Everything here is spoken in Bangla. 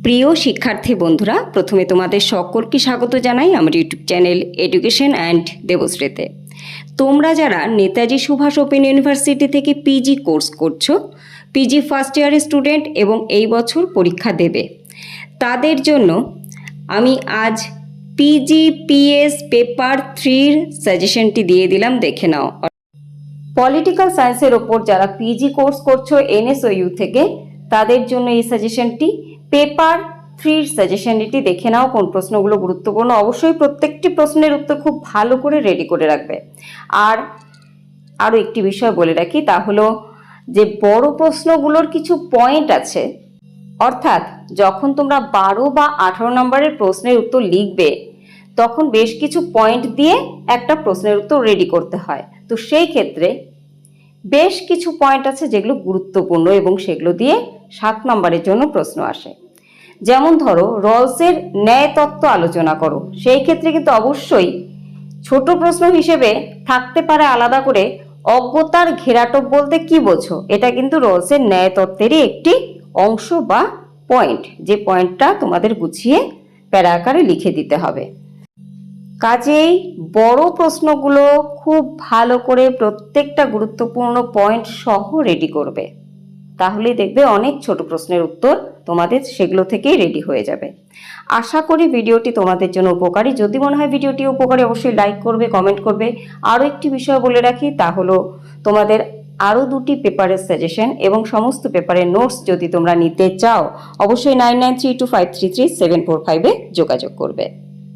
প্রিয় শিক্ষার্থী বন্ধুরা, প্রথমে তোমাদের সকলকে স্বাগত জানাই আমার ইউটিউব চ্যানেল এডুকেশন অ্যান্ড দেবশ্রীতে। তোমরা যারা নেতাজি সুভাষ ওপেন ইউনিভার্সিটি থেকে পিজি কোর্স করছো, পিজি ফার্স্ট ইয়ারের স্টুডেন্ট এবং এই বছর পরীক্ষা দেবে, তাদের জন্য আমি আজ পিজিপিএস পেপার 3-র সাজেশনটি দিয়ে দিলাম, দেখে নাও। পলিটিক্যাল সায়েন্সের ওপর যারা পিজি কোর্স করছো এনএসইউ থেকে, তাদের জন্য এই সাজেশনটি পেপার 3-র সাজেশনটি দেখে নাও। কোন প্রশ্নগুলো গুরুত্বপূর্ণ, অবশ্যই প্রত্যেকটি প্রশ্নের উত্তর খুব ভালো করে রেডি করে রাখবে। আর আরও একটি বিষয় বলে রাখি, তা হলো যে বড় প্রশ্নগুলোর কিছু পয়েন্ট আছে, অর্থাৎ যখন তোমরা 12 বা 18 নম্বরের প্রশ্নের উত্তর লিখবে তখন বেশ কিছু পয়েন্ট দিয়ে একটা প্রশ্নের উত্তর রেডি করতে হয়। তো সেই ক্ষেত্রে বেশ কিছু পয়েন্ট আছে যেগুলো গুরুত্বপূর্ণ এবং সেগুলো দিয়ে 7 নম্বরের জন্য প্রশ্ন আসে। যেমন ধরো, রলসের ন্যায় তত্ত্ব আলোচনা করো। সেই ক্ষেত্রে কিন্তু অবশ্যই ছোট প্রশ্ন হিসেবে থাকতে পারে আলাদা করে, অজ্ঞতার ঘেরাটোপ বলতে কি বোঝো। এটা কিন্তু রলসের ন্যায় তত্ত্বেরই একটি অংশ বা পয়েন্ট, যে পয়েন্টটা তোমাদের গুছিয়ে প্যারা আকারে লিখে দিতে হবে। কাজেই বড় প্রশ্নগুলো খুব ভালো করে প্রত্যেকটা গুরুত্বপূর্ণ পয়েন্ট সহ রেডি করবে, তাহলেই দেখবে অনেক ছোট প্রশ্নের উত্তর তোমাদের সেগুলো থেকেই রেডি হয়ে যাবে। আশা করি ভিডিওটি তোমাদের জন্য উপকারী। যদি মনে হয় ভিডিওটি উপকারী, অবশ্যই লাইক করবে, কমেন্ট করবে। আরও একটি বিষয় বলে রাখি, তা হলো তোমাদের আরও 2টি পেপারের সাজেশন এবং সমস্ত পেপারের নোটস যদি তোমরা নিতে চাও, অবশ্যই 9932533745-এ যোগাযোগ করবে।